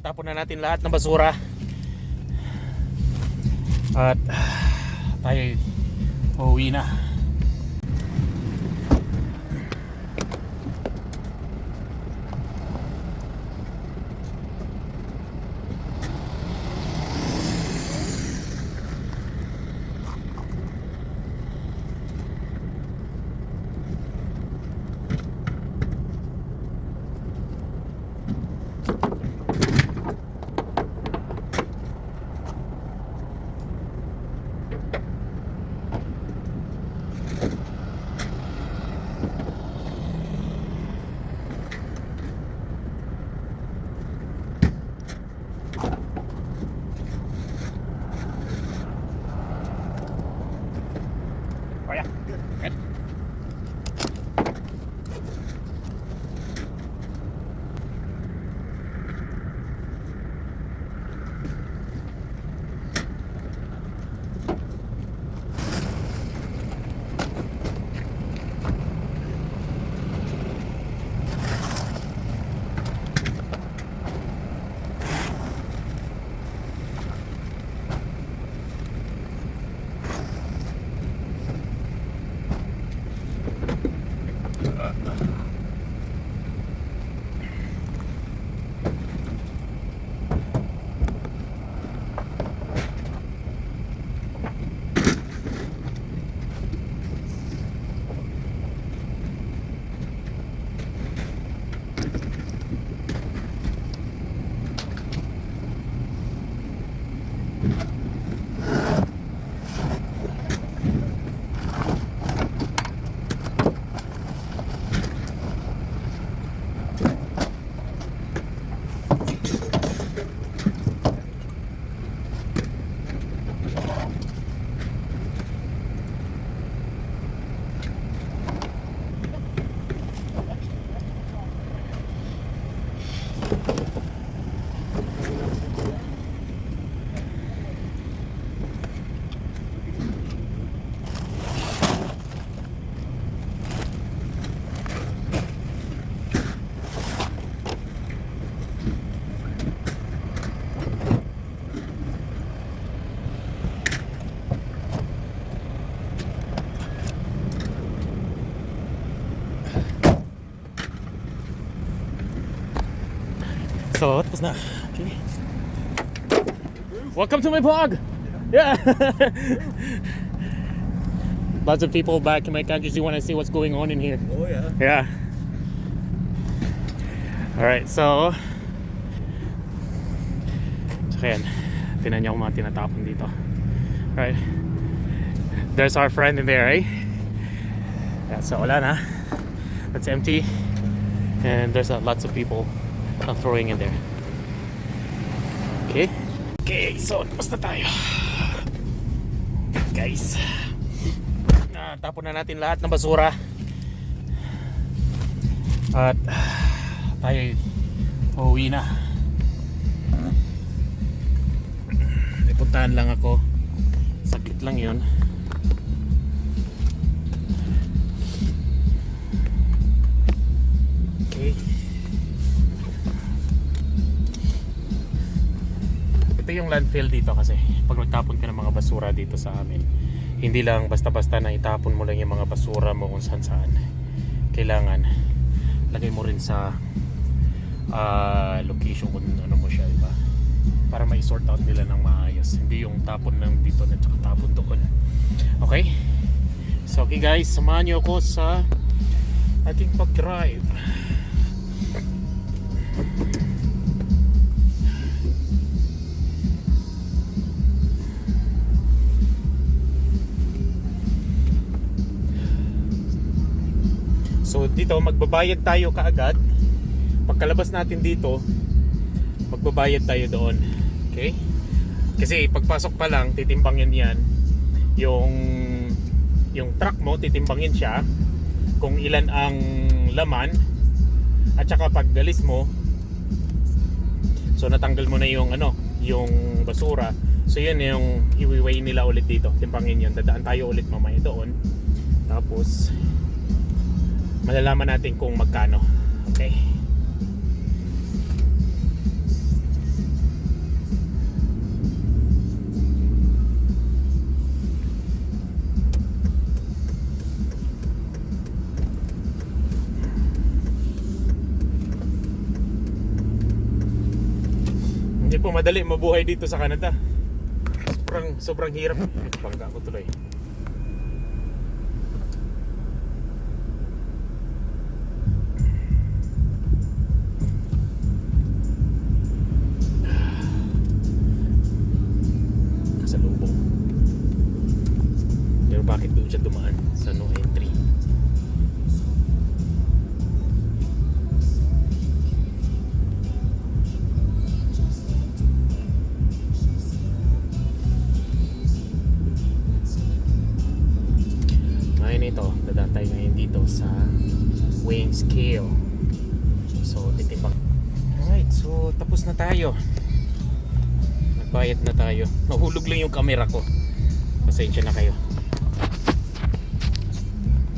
Tapon na natin lahat ng basura. At tayo uuwi na. So, tapos na. Okay. Welcome to my vlog! Yeah! Lots of people back in my country who want to see what's going on in here. Oh yeah. Yeah. Alright, so ayan. Tinan niyo kung mga tinatapon dito. Alright. There's our friend in there, eh? Yeah, so wala na. That's empty. And there's lots of people throwing in there. Okay. Okay, so tapos na tayo. Guys, tapon na natin lahat ng basura. At tayo uuwi na. Ipuntahan lang ako. Sakit lang yun. Okay. Ito yung landfill dito kasi pag nagtapon ka ng mga basura dito sa amin, hindi lang basta-basta na itapon mo lang yung mga basura mo kung saan-saan. Kailangan lagay mo rin sa location kung ano mo siya, diba? Para ma-sort out nila ng maayos. Hindi yung tapon lang dito at saka tapon doon. Okay? So okay guys, samahan nyo ako sa ating pag-drive. So dito magbabayad tayo kaagad. Pagkalabas natin dito, magbabayad tayo doon. Okay? Kasi pagpasok pa lang titimbangin yan. Yung truck mo titimbangin siya kung ilan ang laman. At saka pag galis mo, so natanggal mo na yung yung basura. So yun yung i-weigh nila ulit dito. Timbangin yun. Dadaan tayo ulit mamaya doon. Tapos malalaman natin kung magkano. Okay. Hindi po madali mabuhay dito sa Canada. Sobrang hirap. Bangga ko tuloy. Kasalubong. Pero bakit doon siya dumaan sa no entry? Ito, dadaan tayo ngayon dito sa weighing scale. So, titimbang. Alright, so tapos na tayo. Nagbayad na tayo. Nahulog lang yung camera ko. Pasensya na kayo.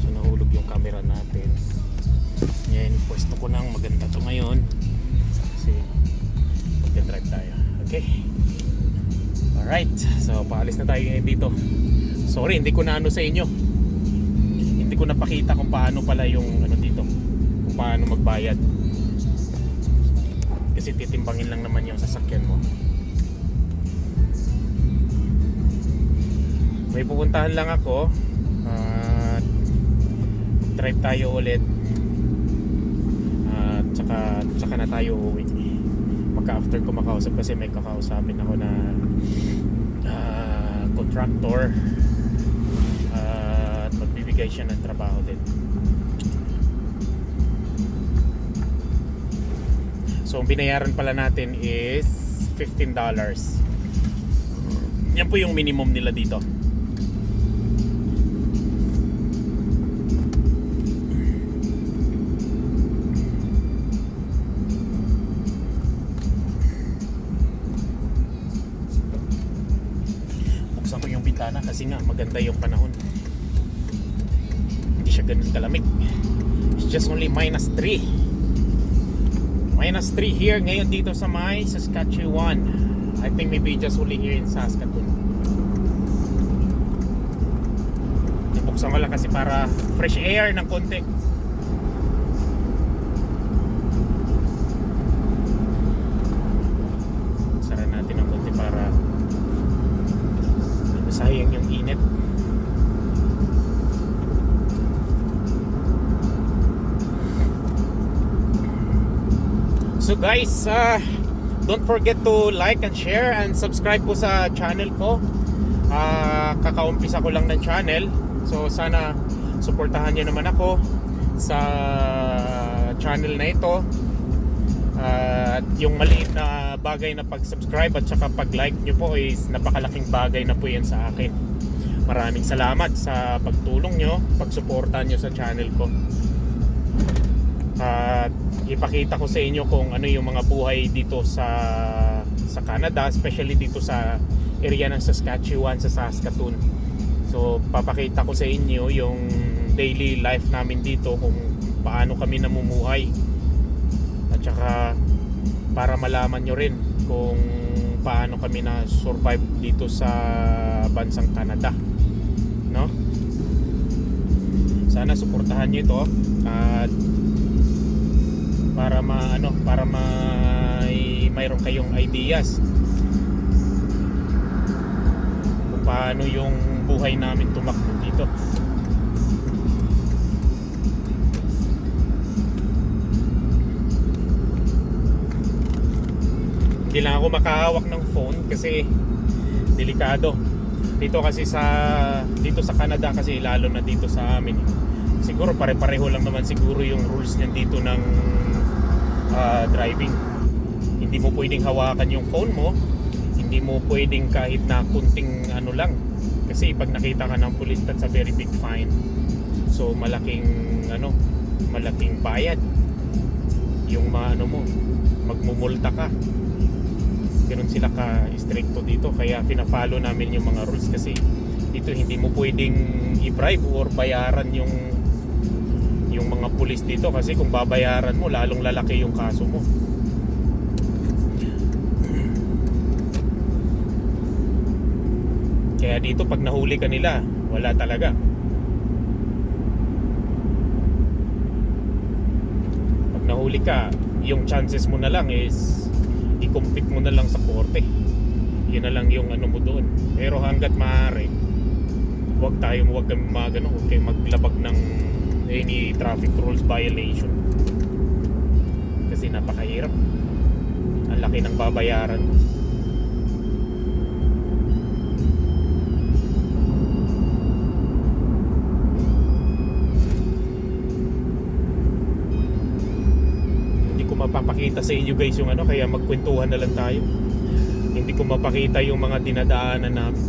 So, nahulog yung camera natin. Yan, pwesto ko nang maganda to ngayon. Kasi mag-drive tayo. Okay. Alright, so paalis na tayo ngayon dito. Sorry, hindi ko na ano sa inyo. Hindi ko napakita kung paano pala yung ano dito, kung paano magbayad, kasi titimbangin lang naman yung sasakyan mo. May pupuntahan lang ako, drive tayo ulit, at saka na tayo uuwi. Pagka after ko makausap, kasi may kakausapin ako na contractor, magbibigay siya ng trabaho din. So ang binayaran pala natin is $15. Yan po yung minimum nila dito. Buksan ko yung bintana kasi nga maganda yung panahon. Siya ganun kalamig. It's just only -3 here ngayon dito sa may Saskatchewan. I think maybe just only here in Saskatoon. Nabuksan ko lang kasi para fresh air ng konti. Sara natin ng konti para sayang yung init. So guys, don't forget to like and share and subscribe po sa channel ko. Kakaumpisa ko lang ng channel. So sana suportahan nyo naman ako sa channel na ito. At yung maliit na bagay na pag-subscribe at saka pag-like nyo po is napakalaking bagay na po yan sa akin. Maraming salamat sa pagtulong nyo, pagsuportahan nyo sa channel ko. At ipakita ko sa inyo kung ano yung mga buhay dito sa Canada, especially dito sa area ng Saskatchewan, sa Saskatoon. So papakita ko sa inyo yung daily life namin dito, kung paano kami namumuhay, at saka para malaman nyo rin kung paano kami na survive dito sa bansang Canada, no? Sana suportahan nyo ito at para mayroon kayong ideas kung paano yung buhay namin tumakbo dito. Hindi lang ako makahawak ng phone kasi delikado dito, kasi dito sa Canada, kasi lalo na dito sa amin, siguro pare-pareho lang naman siguro yung rules niyan dito ng driving. Hindi mo pwedeng hawakan yung phone mo, hindi mo pwedeng kahit na kunting ano lang, kasi pag nakita ka ng pulis, that's a very big fine. So malaking bayad yung magmumulta ka. Ganun sila ka stricto dito, kaya pina-follow namin yung mga rules, kasi dito hindi mo pwedeng i-bribe or bayaran yung mga pulis dito, kasi kung babayaran mo, lalong lalaki yung kaso mo. Kaya dito pag nahuli ka nila, wala talaga. Pag nahuli ka, yung chances mo na lang is i-compete mo na lang sa korte. Yun na lang yung ano mo doon. Pero hanggat maaari, huwag kami huwag kayong maglabag ng any traffic rules violation. Kasi napakahirap. Ang laki ng babayaran mo. Hindi ko mapapakita sa inyo guys yung ano, kaya magkwentuhan na lang tayo. Hindi ko mapakita yung mga dinadaanan namin.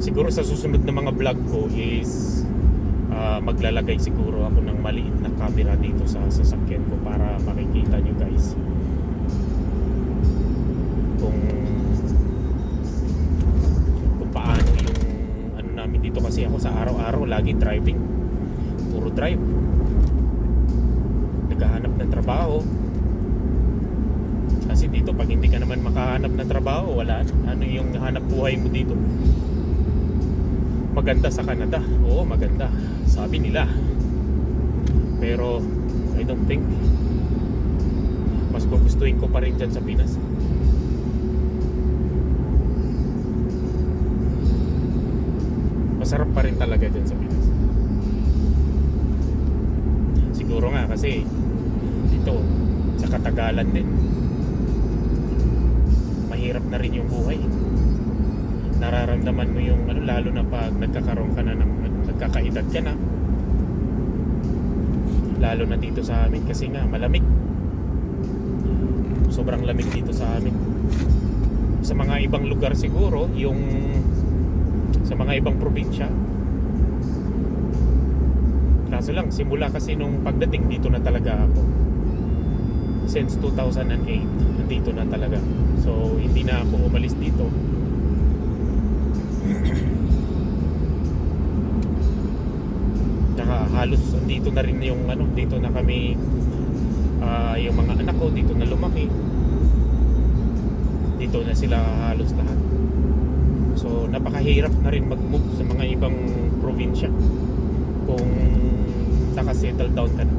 Siguro sa susunod na mga vlog ko is maglalagay siguro ako ng maliit na camera dito sa sasakyan ko para makikita nyo guys kung paano yung ano namin dito. Kasi ako sa araw-araw lagi driving, puro drive, naghahanap ng trabaho. Kasi dito pag hindi ka naman makahanap ng trabaho, wala ano yung hanap buhay mo dito. Maganda sa Canada, oo maganda sabi nila, pero I don't think. Mas gugustuhin ko pa rin dyan sa Pinas. Masarap pa rin talaga dyan sa Pinas. Siguro nga kasi dito sa katagalan din, mahirap na rin yung buhay. Nararamdaman mo yung ano, lalo na pag nagkakaroon ka na ng nagkakaedad ka na, lalo na dito sa amin kasi nga malamig, sobrang lamig dito sa amin. Sa mga ibang lugar siguro, yung sa mga ibang probinsya, kaso lang simula kasi nung pagdating dito na talaga ako, since 2008 nandito na talaga, so hindi na ako umalis dito. Tsaka halos dito na rin yung ano, dito na kami, yung mga anak ko dito na lumaki, dito na sila halos lahat. So napakahirap na rin mag-move sa mga ibang probinsya kung naka-settle down ka na.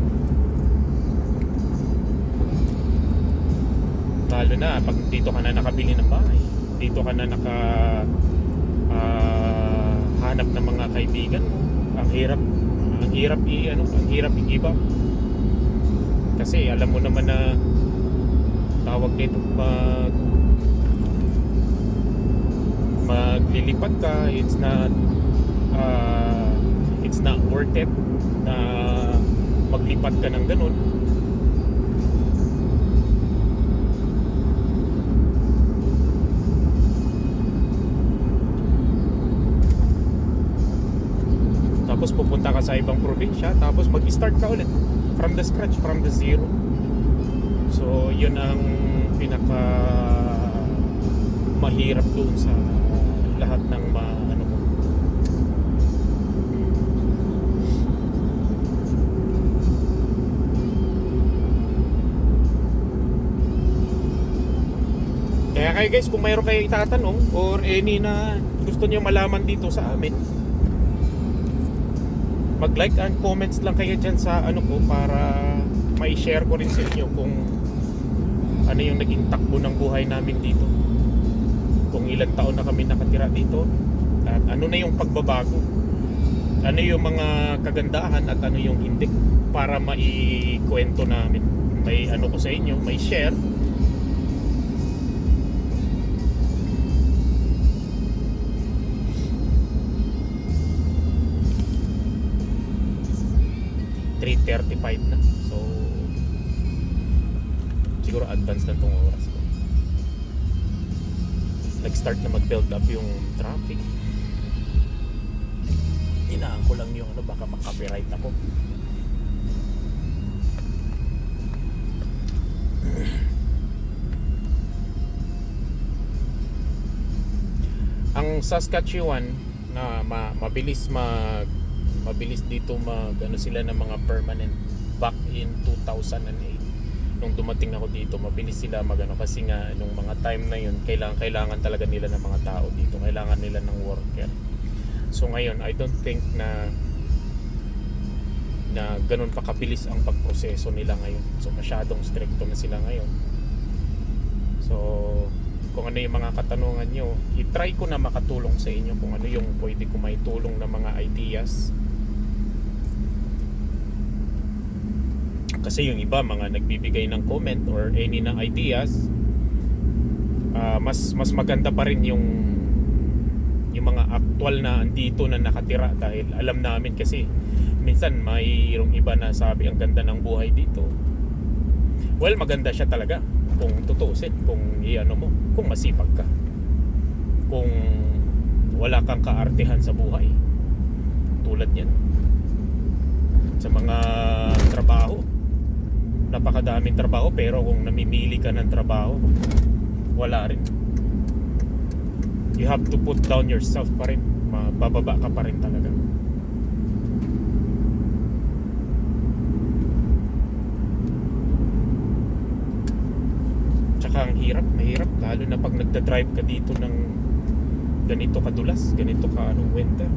Lalo na pag dito ka na nakabili ng bahay, dito ka na hanap ng mga kaibigan mo. Ang hirap i-give up. Kasi alam mo naman na tawag nito, maglilipat ka, it's not worth it na maglipat ka ng ganun. Tapos pupunta ka sa ibang probinsya, tapos mag-start ka ulit from the scratch, from the zero. So yun ang pinaka mahirap doon sa lahat ng ano mo. Kaya kayo guys, kung mayroon kayo itatanong or any na gusto niyo malaman dito sa amin, mag-like and comments lang kayo dyan sa ano ko, para mai-share ko rin sa inyo kung ano yung naging takbo ng buhay namin dito, kung ilang taon na kami nakatira dito, at ano na yung pagbabago, ano yung mga kagandahan at ano yung hindi, para maikwento namin, may ano ko sa inyo, may share. .35 na, so siguro advance na tong oras ko. Nag-start na mag-build up yung traffic. Hinaan ko lang yung ano, baka makapiright ako. Ang Saskatchewan na mabilis dito ano sila ng mga permanent. Back in 2008 nung dumating ako dito, mabilis sila magano, kasi nga nung mga time na yun kailangan talaga nila ng mga tao dito, kailangan nila ng worker. So ngayon I don't think na ganun pa kabilis ang pagproseso nila ngayon. So masyadong stricto na sila ngayon. So kung ano yung mga katanungan nyo, i-try ko na makatulong sa inyo kung ano yung pwede ko maitulong na mga ideas. Kasi yung iba mga nagbibigay ng comment or any na ideas, mas maganda pa rin yung mga actual na andito na nakatira, dahil alam namin kasi minsan mayroong iba na sabi ang ganda ng buhay dito. Well, maganda siya talaga kung tutuusin, kung iano mo, kung masipag ka, kung wala kang kaartehan sa buhay. Tulad yan sa mga trabaho, napakadaming trabaho, pero kung namimili ka ng trabaho, wala rin. You have to put down yourself pa rin, mabababa ka pa rin talaga. Tsaka ang mahirap lalo na pag nagda-drive ka dito ng ganito kadulas, ganito ka winter.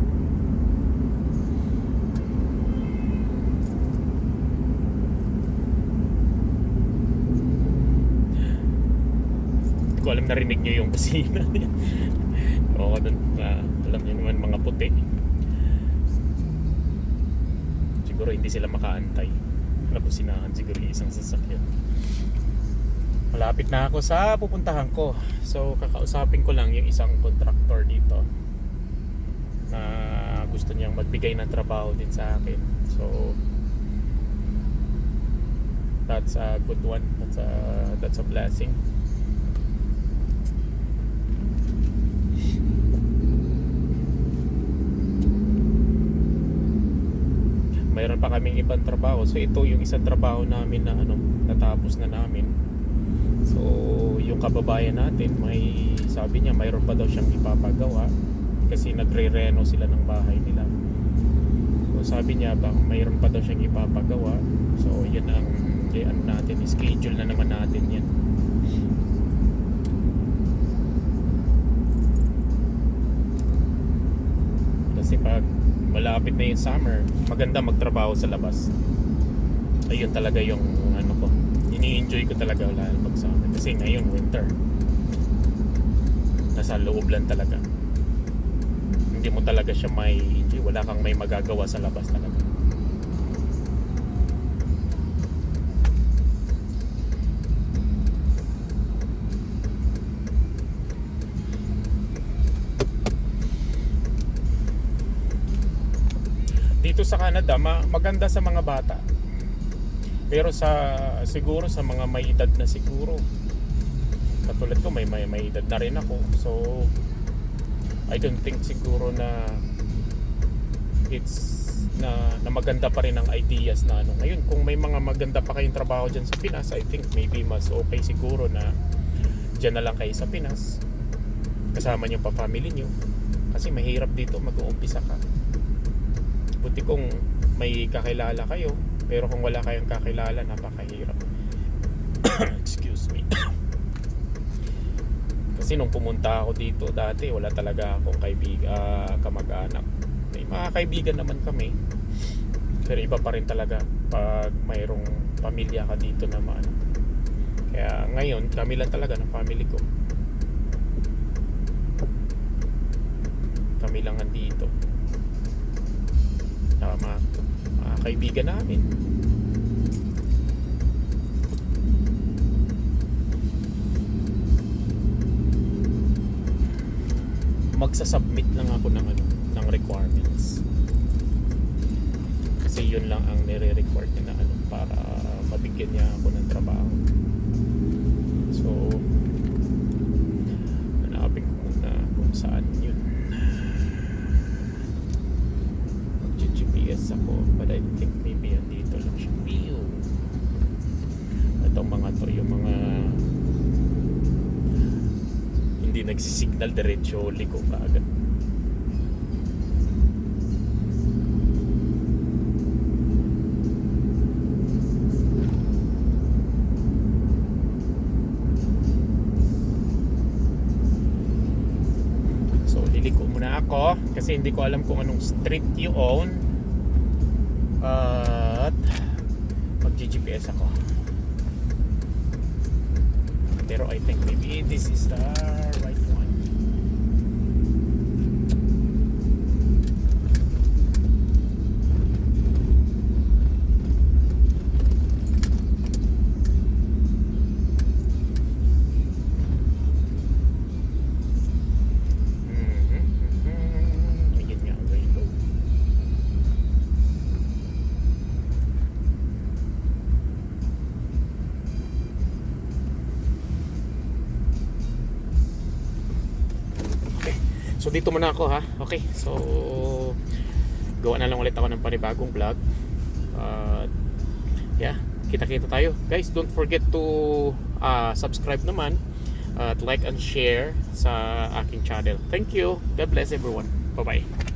Hindi ko alam, narinig nyo yung kusina. Oo, dun, alam nyo naman mga puti. Siguro hindi sila makaantay. Nabusinahan siguro yung isang sasakyan. Malapit na ako sa pupuntahan ko. So kakausapin ko lang yung isang contractor dito na gusto niyang magbigay ng trabaho din sa akin. So that's a good one. That's a blessing. Mayroon pa kaming ibang trabaho. So ito yung isang trabaho namin na natapos na namin. So yung kababayan natin, may sabi niya mayroon pa daw siyang ipapagawa kasi nagre-reno sila ng bahay nila. So sabi niya mayroon pa daw siyang ipapagawa. So yan ang natin, schedule na naman natin yan. Kasi pag malapit na yung summer, maganda magtrabaho sa labas. Ayun talaga yung ko, ini-enjoy ko talaga lalo pag summer. Kasi ngayon winter, nasa loob lang talaga, hindi mo talaga siya may enjoy, wala kang may magagawa sa labas talaga. Dito sa Canada, maganda sa mga bata. Pero siguro sa mga may edad na siguro. Katulad ko, may edad na rin ako. So I don't think siguro na it's na maganda pa rin ang ideas na Ngayon, kung may mga maganda pa kayong trabaho dyan sa Pinas, I think maybe mas okay siguro na dyan na lang kayo sa Pinas. Kasama nyo pa family nyo. Kasi mahirap dito mag-uumpisa ka. Buti kung may kakilala kayo, pero kung wala kayong kakilala, napakahirap. Excuse me. Kasi nung pumunta ako dito dati, wala talaga akong kamag-anak. May mga kaibigan naman kami, pero iba pa rin talaga pag mayroong pamilya ka dito na Kaya ngayon, kami lang talaga ng family ko. Kami lang andito. Mga kaibigan namin. Magsasubmit lang ako ng requirements. Kasi yun lang ang nire-record niya na para mabigyan niya ako ng trabaho. So hanapin ko muna kung saan yun. Mag-GPS ako, but I think maybe andito lang siya. Itong mga to, yung mga hindi nagsisignal, diretso liko kaagad. So liliko muna ako kasi hindi ko alam kung anong street you own. At mag-GPS ako. Pero I think maybe this is the right one. Ayun nga, rainbow. Okay, so dito muna ako ha. Okay, so gawa na lang ulit ako ng panibagong vlog. Yeah, kita-kita tayo. Guys, don't forget to subscribe naman at like and share sa aking channel. Thank you. God bless everyone. Bye-bye.